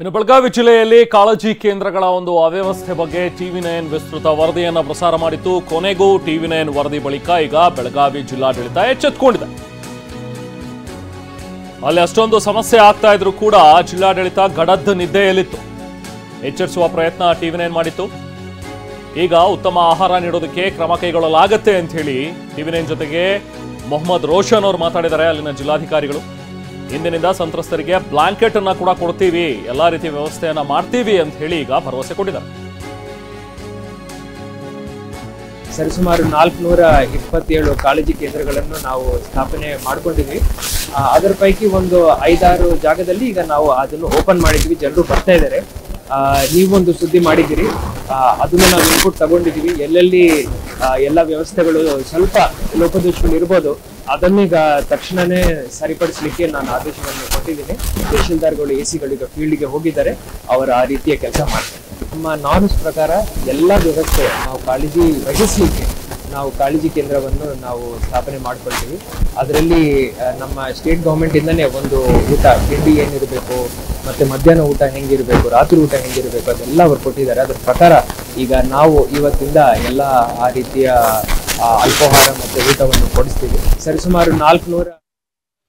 ಇನ್ನು ಬೆಳಗಾವಿ ಜಿಲ್ಲೆಯಲ್ಲಿ ಕಾಳಜಿ ಕೇಂದ್ರಗಳ ಒಂದು ಅವ್ಯವಸ್ಥೆ ಬಗ್ಗೆ ಟಿವಿ9 ವಿಸ್ತೃತ ವರದಿಯನ್ನು ಪ್ರಸಾರ ಮಾಡಿತ್ತು. ಕೊನೆಗೂ ಟಿವಿ9 ವರದಿ ಬಳಿಕ ಈಗ ಬೆಳಗಾವಿ ಜಿಲ್ಲಾಡಳಿತ ಎಚ್ಚೆತ್ತುಕೊಂಡಿದೆ. ಅಲ್ಲಿ ಅಷ್ಟೊಂದು ಸಮಸ್ಯೆ ಆಗ್ತಾ ಇದ್ರೂ ಕೂಡ ಜಿಲ್ಲಾಡಳಿತ ಗಡದ್ದ ನಿದ್ದೆಯಲ್ಲಿತ್ತು. ಎಚ್ಚರಿಸುವ ಪ್ರಯತ್ನ ಟಿವಿ9 ಮಾಡಿತ್ತು. ಈಗ ಉತ್ತಮ ಆಹಾರ ನೀಡೋದಕ್ಕೆ ಕ್ರಮ ಕೈಗೊಳ್ಳಲಾಗುತ್ತೆ ಅಂತ ಹೇಳಿ ಟಿವಿ9 ಜೊತೆಗೆ ಮೊಹಮ್ಮದ್ ರೋಷನ್ ಅವರು ಮಾತಾಡಿದ್ದಾರೆ. ಅಲ್ಲಿನ ಜಿಲ್ಲಾಧಿಕಾರಿಗಳು ಇಂದಿನಿಂದ ಸಂತ್ರಸ್ತರಿಗೆ ಬ್ಲಾಂಕೆಟ್ ಅನ್ನ ಕೂಡ ಕೊಡ್ತೀವಿ, ಎಲ್ಲಾ ರೀತಿಯ ವ್ಯವಸ್ಥೆಯನ್ನ ಮಾಡ್ತೀವಿ ಅಂತ ಹೇಳಿ ಈಗ ಭರವಸೆ ಕೊಟ್ಟಿದ್ದಾರೆ. ಸರಿಸುಮಾರು 427 ಕಾಳಜಿ ಕೇಂದ್ರಗಳನ್ನು ನಾವು ಸ್ಥಾಪನೆ ಮಾಡ್ಕೊಂಡಿದ್ವಿ. ಅದರ ಪೈಕಿ ಒಂದು 5-6 ಜಾಗದಲ್ಲಿ ಈಗ ನಾವು ಅದನ್ನು ಓಪನ್ ಮಾಡಿದ್ವಿ. ಜನರು ಬರ್ತಾ ಇದ್ದಾರೆ. ನೀವೊಂದು ಸುದ್ದಿ ಮಾಡಿದ್ದೀರಿ, ಅದನ್ನು ನಾವು ಇನ್ಪುಟ್ ತಗೊಂಡಿದ್ದೀವಿ. ಎಲ್ಲೆಲ್ಲಿ ಎಲ್ಲ ವ್ಯವಸ್ಥೆಗಳು ಸ್ವಲ್ಪ ಲೋಪದೋಷಗಳು ಇರ್ಬೋದು, ಅದನ್ನೀಗ ತಕ್ಷಣನೇ ಸರಿಪಡಿಸಲಿಕ್ಕೆ ನಾನು ಆದೇಶವನ್ನು ಕೊಟ್ಟಿದ್ದೀನಿ. ತಹಶೀಲ್ದಾರ್ಗಳು AC ಈಗ ಫೀಲ್ಡ್ಗೆ ಹೋಗಿದ್ದಾರೆ, ಅವರು ಆ ರೀತಿಯ ಕೆಲಸ ಮಾಡ್ತಾರೆ. ನಮ್ಮ ನಾರ್ಮ್ಸ್ ಪ್ರಕಾರ ಎಲ್ಲ ವ್ಯವಸ್ಥೆ ನಾವು ಕಾಳಜಿ ವಹಿಸಲಿಕ್ಕೆ ನಾವು ಕಾಳಜಿ ಕೇಂದ್ರವನ್ನು ನಾವು ಸ್ಥಾಪನೆ ಮಾಡ್ಕೊಳ್ತೀವಿ. ಅದರಲ್ಲಿ ನಮ್ಮ ಸ್ಟೇಟ್ ಗೌರ್ಮೆಂಟಿಂದನೇ ಒಂದು ಊಟ ತಿಂಡಿ ಏನಿರಬೇಕು, ಮತ್ತು ಮಧ್ಯಾಹ್ನ ಊಟ ಹೆಂಗಿರಬೇಕು, ರಾತ್ರಿ ಊಟ ಹೆಂಗಿರಬೇಕು, ಅದೆಲ್ಲ ಅವರು ಕೊಟ್ಟಿದ್ದಾರೆ. ಅದರ ಪ್ರಕಾರ ಈಗ ನಾವು ಇವತ್ತಿಂದ ಎಲ್ಲ ಆ ರೀತಿಯ ಅಲ್ಪಾಹಾರ ಮತ್ತು ಊಟವನ್ನು ಕೊಡಿಸ್ತೀವಿ. ಸರಿಸುಮಾರು 400